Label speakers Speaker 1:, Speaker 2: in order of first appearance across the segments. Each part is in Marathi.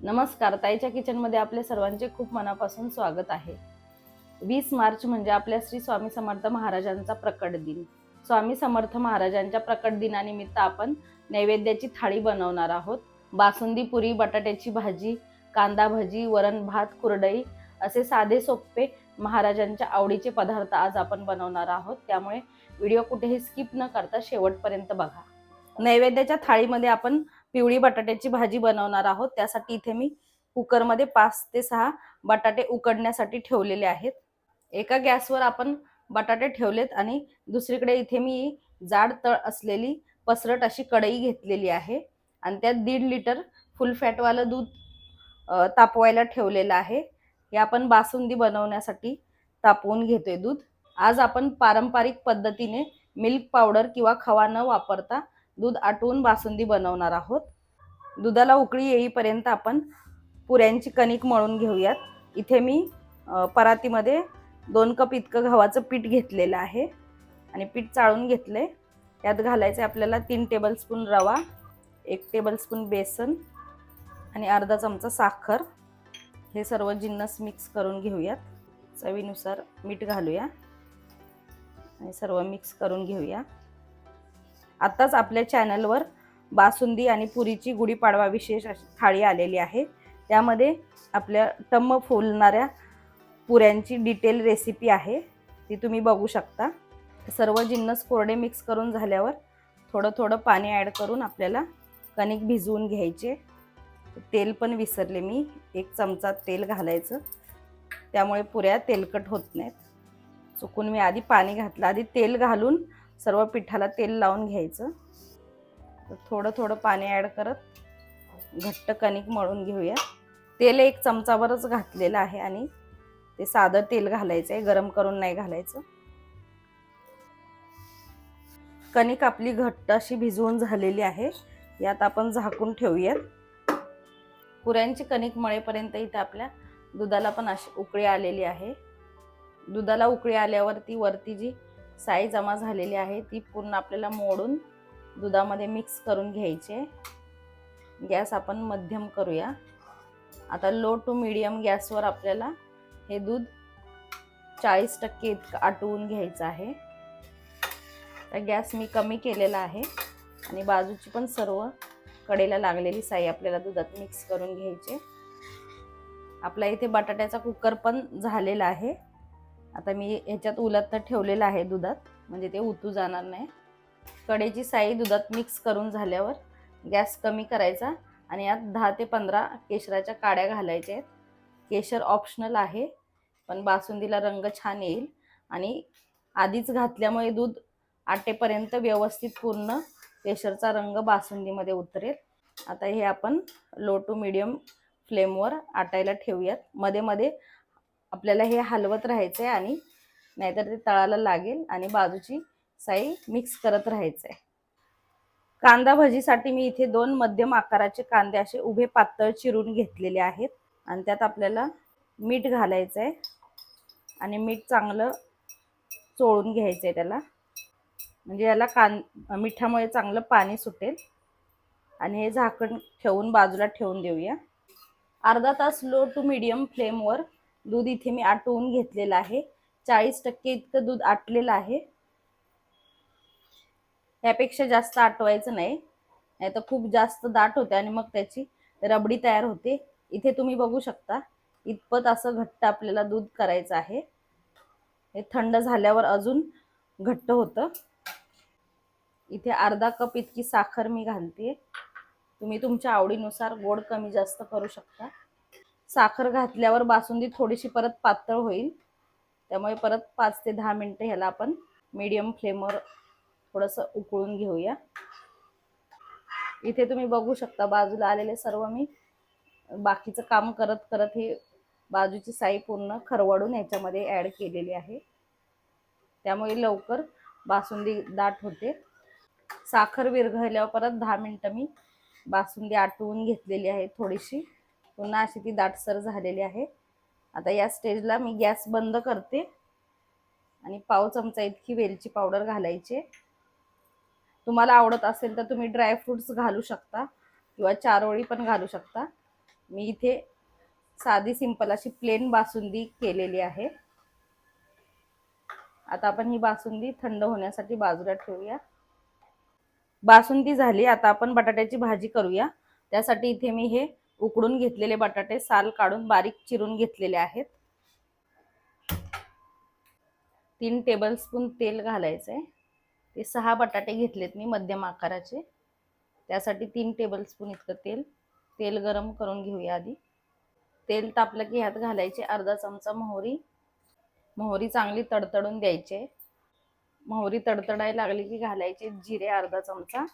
Speaker 1: नमस्कार, ताईच्या किचनमध्ये आपले सर्वांचे खूप मनापासून स्वागत आहे। 20 मार्च म्हणजे आपल्या श्री स्वामी समर्थ महाराजांचा प्रकट दिन। स्वामी समर्थ महाराजांच्या प्रकट दिनानिमित्त आपण नैवेद्याची थाळी बनवणार आहोत। बासुंदी, पुरी, बटाट्याची भाजी, कांदा भजी, वरण भात, कुरडई असे साधे सोपे महाराजांच्या आवडीचे पदार्थ आज आपण बनवणार आहोत। त्यामुळे व्हिडिओ कुठेही स्किप न करता शेवटपर्यंत बघा। नैवेद्याच्या थाळीमध्ये आपण पिवळी बटाट्याची भाजी बनवणार आहोत। त्यासाठी इथे मी कुकरमध्ये 5 ते 6 बटाटे उकडण्यासाठी ठेवलेले आहेत। एका गॅसवर आपण बटाटे ठेवलेत आणि दुसरीकडे इथे मी जाड तळ असलेली पसरट अशी कढई घेतलेली आहे आणि त्यात 1.5 लिटर फुल फॅट वालं दूध तापवायला ठेवलेलं आहे। हे आपण बासुंदी बनवण्यासाठी तापवून घेतोय दूध। आज आपण पारंपरिक पद्धतीने मिल्क पावडर किंवा खवा न वापरता दूध आटवून बासुंदी बनवणार आहोत। दुधाला उकळी येईपर्यंत आपण पुऱ्यांची कणिक मळून घेऊयात। इथे मी परातीमध्ये 2 कप इतकं गव्हाचं पीठ घेतलेलं आहे आणि पीठ चाळून घेतले। यात घालायचे आपल्याला 3 टेबलस्पून रवा, 1 टेबलस्पून बेसन आणि अर्धा चमचा साखर। हे सर्व जिन्नस मिक्स करून घेऊयात। चवीनुसार मीठ घालूया आणि सर्व मिक्स करून घेऊया। आताच आपल्या चॅनलवर बासुंदी आणि पुरीची गुढीपाडवा विशेष थाळी आलेली आहे। त्यामध्ये आपल्या टम्म फुलणाऱ्या पुऱ्यांची डिटेल रेसिपी आहे, ती तुम्ही बघू शकता। सर्व जिन्नस कोरडे मिक्स करून झाल्यावर थोडं थोडं पाणी ॲड करून आपल्याला कणिक भिजवून घ्यायचे। तेल पण विसरले मी, 1 चमचा तेल घालायचं, त्यामुळे पुऱ्या तेलकट होत नाहीत। चुकून मी आधी पाणी घातलं। आधी तेल घालून सर्व पिठाला तेल लावून घ्यायचं। थोडं थोडं पाणी ॲड करत घट्ट कणिक मळून घेऊया। तेल 1 चमचावरच घातलेलं आहे आणि ते साधं तेल घालायचं आहे, गरम करून नाही घालायचं। कणिक आपली घट्ट अशी भिजवून झालेली आहे। यात आपण झाकून ठेवूयात। पुऱ्यांची कणिक मळेपर्यंत इथे आपल्या दुधाला पण अशी उकळी आलेली आहे। दुधाला उकळी आल्यावरती वरती जी साई जमा झालेली आहे ती पूर्ण आपल्याला मोडून दुधामध्ये मिक्स करून घ्यायचे। गॅस आपण मध्यम करूया। आता लो टू मीडियम गॅसवर आपल्याला हे दूध 40% इतकं आटवून घ्यायचं आहे। तर गॅस मी कमी केलेला आहे आणि बाजूची पण सर्व कडेला लागलेली साई आपल्याला दुधात मिक्स करून घ्यायचे। आपला इथे बटाट्याचा कुकर पण झालेला आहे। आता मी ह्याच्यात उलट ठेवलेलं आहे दुधात, म्हणजे ते उतू जाणार नाही। कढईची साई दुधात मिक्स करून झाल्यावर गॅस कमी करायचा आणि यात 10 ते 15 केशराच्या काड्या घालायच्या आहेत। केशर ऑप्शनल आहे, पण बासुंदीला रंग छान येईल आणि आधीच घातल्यामुळे दूध आटेपर्यंत व्यवस्थित पूर्ण केशरचा रंग बासुंदीमध्ये उतरेल। आता हे आपण लो टू मीडियम फ्लेमवर आटायला ठेवूयात। मध्ये मध्ये आपल्याला हे हलवत राहायचं आहे आणि नाहीतर ते तळाला लागेल आणि बाजूची साई मिक्स करत राहायचं आहे। कांदा भजीसाठी मी इथे 2 मध्यम आकाराचे कांदे असे उभे पातळ चिरून घेतलेले आहेत आणि त्यात आपल्याला मीठ घालायचं आहे आणि मीठ चांगलं चोळून घ्यायचं आहे त्याला, म्हणजे याला मिठामुळे चांगलं पाणी सुटेल। आणि हे झाकण ठेवून बाजूला ठेवून देऊया। अर्धा तास लो टू मीडियम फ्लेमवर दूध इथे मी आटवून घेतलेलं आहे। 40% इतकं दूध आटलेलं आहे। यापेक्षा जास्त आटवायचं नाही, नाहीतर खूप जास्त दाट होते आणि मग त्याची रबडी तयार होते। इथे तुम्ही बघू शकता, इतपत असं घट्ट आपल्याला दूध करायचं आहे। हे थंड झाल्यावर अजून घट्ट होतं। इथे अर्धा कप इतकी साखर मी घालते। तुम्ही तुमच्या आवडीनुसार गोड कमी जास्त करू शकता। साखर घातल्यावर बासुंदी थोडीशी परत पातळ होईल, त्यामुळे परत 5 ते 10 मिनिटं ह्याला आपण मीडियम फ्लेमवर थोडंसं उकळून घेऊया। इथे तुम्ही बघू शकता बाजूला आलेले सर्व मी बाकीचं काम करत करत हे बाजूची साई पूर्ण खरवडून याच्यामध्ये ॲड केलेली आहे, त्यामुळे लवकर बासुंदी दाट होते। साखर विरघळल्यावर परत 10 मिनिटं मी बासुंदी आटवून घेतलेली आहे थोडीशी, पुन्हा अशी ती दाटसर झालेली आहे। आता या स्टेजला मी गॅस बंद करते आणि पाव चमचा इतकी वेलची पावडर घालायची। तुम्हाला आवडत असेल तर तुम्ही ड्रायफ्रुट्स घालू शकता किंवा चारोळी पण घालू शकता। मी इथे साधी सिंपल अशी प्लेन बासुंदी केलेली आहे. आता आपण ही बासुंदी थंड होण्यासाठी बाजूला ठेवूया. बासुंदी झाली. आता आपण बटाट्याची भाजी करूया. त्यासाठी इथे मी हे उकडून घेतलेले बटाटे साल काढून बारीक चिरून घेतलेले आहेत. 3 टेबलस्पून तेल घालायचंय. ते 6 बटाटे घेतलेत मी मध्यम आकाराचे. त्यासाठी 3 टेबलस्पून इतकं तेल गरम करून घेऊया आधी. तेल तापलं की ह्यात घालायचे अर्धा चमचा मोहरी. मोहरी चांगली तडतडून द्यायची. मोहरी तडतडायला लागली की घालायचे जिरे अर्धा चमचा.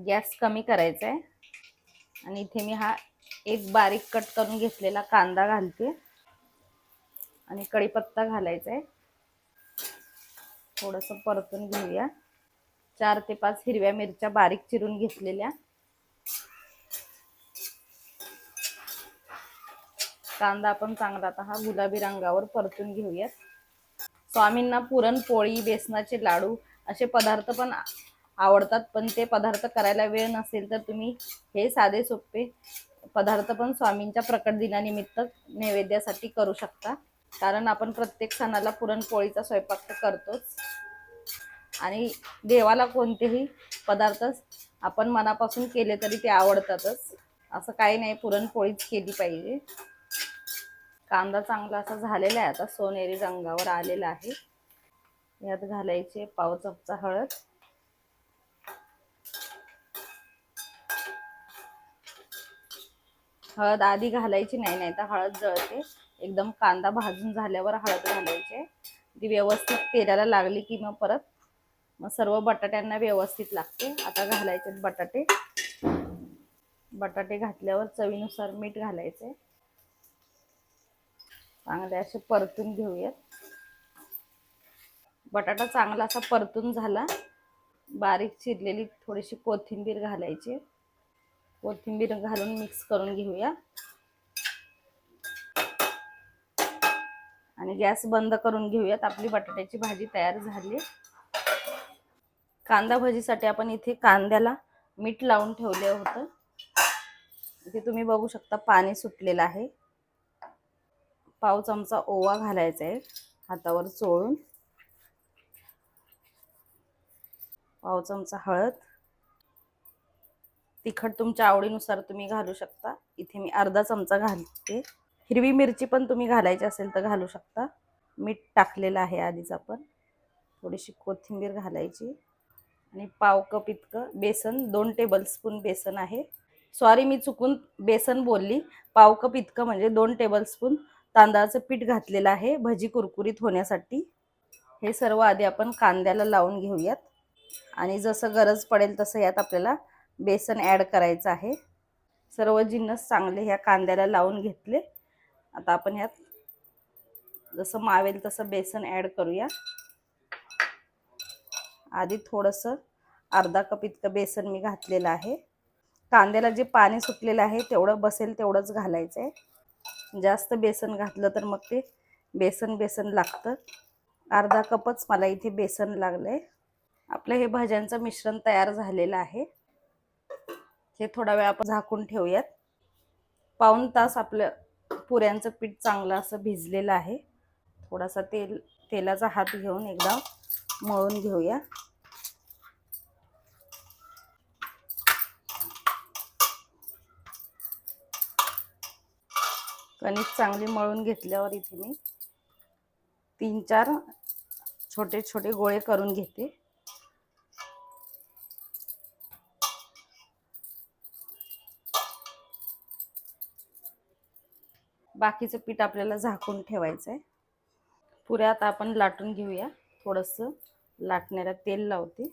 Speaker 1: गॅस कमी करायचा आहे. आणि इथे मी हा एक बारीक कट करून घेतलेला कांदा घालते आणि कढीपत्ता घालायचा आहे. थोडंसं परतून घेऊया. 4 ते 5 हिरव्या मिरच्या बारीक चिरून घेतलेल्या. कांदा आपण चांगला आता हा गुलाबी रंगावर परतून घेऊयात. स्वामींना पुरणपोळी, बेसनाचे लाडू असे पदार्थ पण आवडतात, पण ते पदार्थ करायला वेळ नसेल तर तुम्ही हे साधे सोपे पदार्थ पण स्वामींच्या प्रकट दिनानिमित्त नैवेद्यासाठी करू शकता. कारण आपण प्रत्येक सणाला पुरणपोळीचा स्वयंपाक तर करतोच आणि देवाला कोणतेही पदार्थ आपण मनापासून केले तरी ते आवडतातच. असं काही नाही, पुरणपोळीच केली पाहिजे. कांदा चांगला असा झालेला आहे, आता सोनेरी रंगावर आलेला आहे. यात घालायचे पाव चमचा हळद. हळद आधी घालायची नाही तर हळद जळते. एकदम कांदा भाजून झाल्यावर हळद घालायचे. ती व्यवस्थित तेलाला लागली की मग सर्व बटाट्यांना व्यवस्थित लागते. आता घालायचे बटाटे. बटाटे घातल्यावर चवीनुसार मीठ घालायचे. चांगले असे परतून घेऊयात. बटाटा चांगला असा परतून झाला. बारीक चिरलेली थोडीशी कोथिंबीर घालायची. कोथिंबीर घालून मिक्स करून घेऊया आणि गॅस बंद करून घेऊयात. आपली बटाट्याची भाजी तयार झाली. कांदा भाजीसाठी आपण इथे कांद्याला मीठ लावून ठेवले होतं. इथे तुम्ही बघू शकता पाणी सुटलेलं आहे. पाव चमचा ओवा घालायचा आहे हातावर चोळून. पाव चमचा हळद. तिखट तुमच्या आवडीनुसार तुम्ही घालू शकता. इथे मी अर्धा चमचा घालते. हिरवी मिरची पण तुम्ही घालायची असेल तर घालू शकता. मीठ टाकलेलं आहे आधीच आपण. थोडीशी कोथिंबीर घालायची आणि पाव कप इतकं बेसन, 2 टेबलस्पून बेसन आहे. सॉरी, मी चुकून बेसन बोलली. पाव कप इतकं म्हणजे 2 टेबलस्पून तांदळाचं पीठ घातलेलं आहे भजी कुरकुरीत होण्यासाठी. हे सर्व आधी आपण कांद्याला लावून घेऊयात आणि जसं गरज पडेल तसं यात आपल्याला बेसन ॲड करायचं आहे. सर्व जिन्नस चांगले ह्या कांद्याला लावून घेतले. आता आपण यात जसं मावेल तसं बेसन ॲड करूया. आधी थोडंसं अर्धा कप इतकं बेसन मी घातलेलं आहे. कांद्याला जे पाणी सुटलेलं आहे तेवढं बसेल तेवढंच घालायचं आहे. जास्त बेसन घातलं तर मग ते बेसन लागतं. अर्धा कपच मला इथे बेसन लागलंय. आपलं हे भाज्यांचं मिश्रण तयार झालेलं आहे. हे थोडा वेळ आपण झाकून ठेवूयात. पाऊण तास आपलं पुऱ्यांचं पीठ चांगलं असं भिजलेलं आहे. थोडासा तेलाचा हात घेऊन एकदा मळून घेऊया. कणिक चांगली मळून घेतल्यावर इथे मी 3-4 छोटे छोटे गोळे करून घेते. बाकीचं पीठ आपल्याला झाकून ठेवायचं आहे. पुऱ्या आता आपण लाटून घेऊया. थोडंसं लाटण्याला तेल लावते.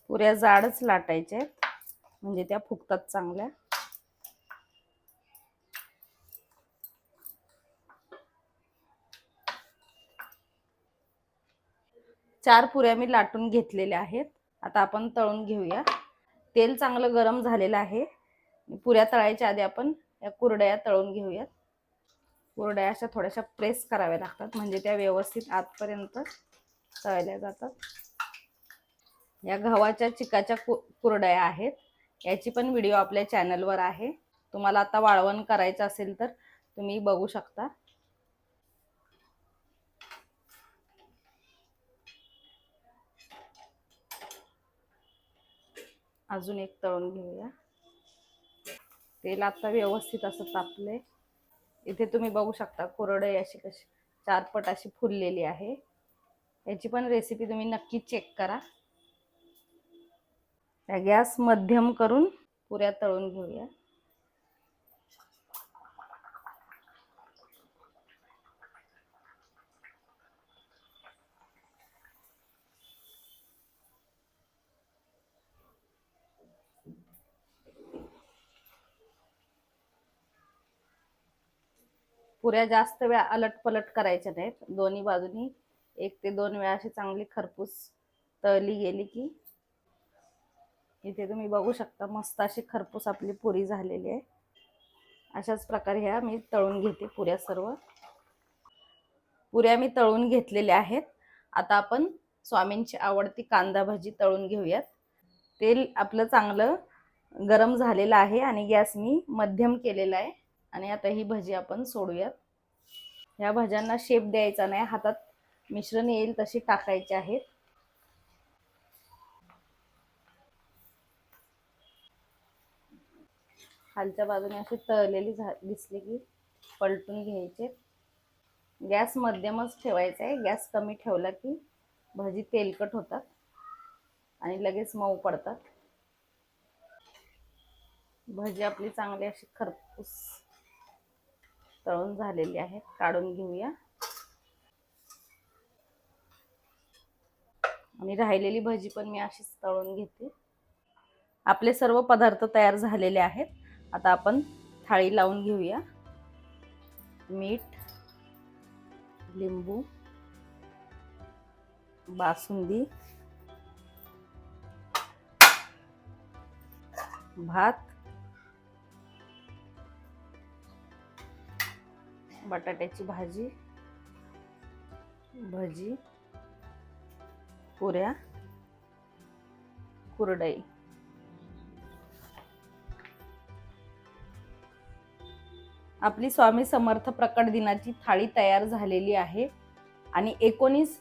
Speaker 1: पुऱ्या जाडच लाटायच्या आहेत म्हणजे त्या फुगतात चांगल्या. चार पुऱ्या मी लाटून घेतलेल्या आहेत. आता आपण तळून घेऊया. तेल चांगलं गरम झालेलं आहे. पुऱ्या तळायच्या आधी आपण या कुरड्या तळून घेऊयात. कुरड्या अशा थोड्याशा प्रेस कराव्या लागतात म्हणजे त्या व्यवस्थित आतपर्यंत तळल्या जातात. या गव्हाच्या चिकाच्या कुरडया आहेत. याची पण व्हिडिओ आपल्या चॅनलवर आहे. तुम्हाला आता वाळवण करायचं असेल तर तुम्ही बघू शकता. अजून एक तळून घेऊया. तेल आता व्यवस्थित असं तापले. इथे तुम्ही बघू शकता कुरडई अशी कशी चारपट अशी फुललेली आहे. याची पण रेसिपी तुम्ही नक्की चेक करा. गॅस मध्यम करून पुऱ्या तळून घेऊया. पुऱ्या जास्त वेळा अलट पलट करायच्या नाहीत. दोन्ही बाजूनी 1 ते 2 वेळा अशी चांगली खरपूस तळली गेली की इथे तुम्ही बघू शकता मस्त अशी खरपूस आपली पुरी झालेली आहे. अशाच प्रकारे ह्या मी तळून घेते पुऱ्या. सर्व पुऱ्या मी तळून घेतलेल्या आहेत. आता आपण स्वामींची आवडती कांदा भाजी तळून घेऊयात. तेल आपलं चांगलं गरम झालेलं आहे आणि गॅस मी मध्यम केलेला आहे. आणि आता ही भजी आपण सोडूयात. ह्या भाज्यांना शेप द्यायचा नाही, हातात मिश्रण येईल तशी टाकायची आहेत. खालच्या बाजूने अशी तळलेली दिसली की पलटून घ्यायचे. गॅस मध्यमच ठेवायचा आहे. गॅस कमी ठेवला की भाजी तेलकट होतात आणि लगेच मऊ पडतात. भाजी आपली चांगली अशी खरपूस तळून झालेली आहे. काढून घेऊया. आणि राहिलेली भाजी पण मी अशीच तळून घेते. आपले सर्व पदार्थ तयार झालेले आहेत. आता आपण थाळी लावून घेऊया. मीठ, लिंबू, बासुंदी, भात, बटाट्याची भाजी, भजी, पुऱ्या, कुरडई. आपली स्वामी समर्थ प्रकट दिनाची थाळी तयार झालेली आहे. आणि 19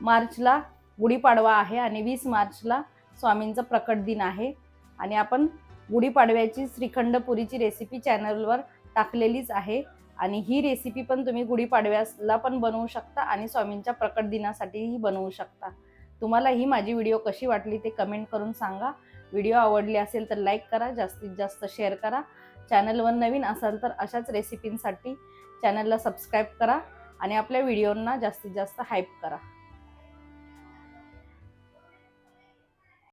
Speaker 1: मार्चला गुढीपाडवा आहे आणि 20 मार्चला स्वामींचा प्रकट दिन आहे. आणि आपण गुढीपाडव्याची श्रीखंड पुरीची रेसिपी चॅनलवर टाकलेलीच आहे. आणि ही रेसिपी पण तुम्ही गुढीपाडव्याला पण बनवू शकता आणि स्वामींच्या प्रकट दिनासाठीही बनवू शकता. तुम्हाला ही माझी व्हिडिओ कशी वाटली ते कमेंट करून सांगा. व्हिडिओ आवडली असेल तर लाईक करा, जास्तीत जास्त शेअर करा. चॅनलवर नवीन असाल तर अशाच रेसिपींसाठी चॅनलला सबस्क्राईब करा आणि आपल्या व्हिडिओंना जास्तीत जास्त हाईप करा.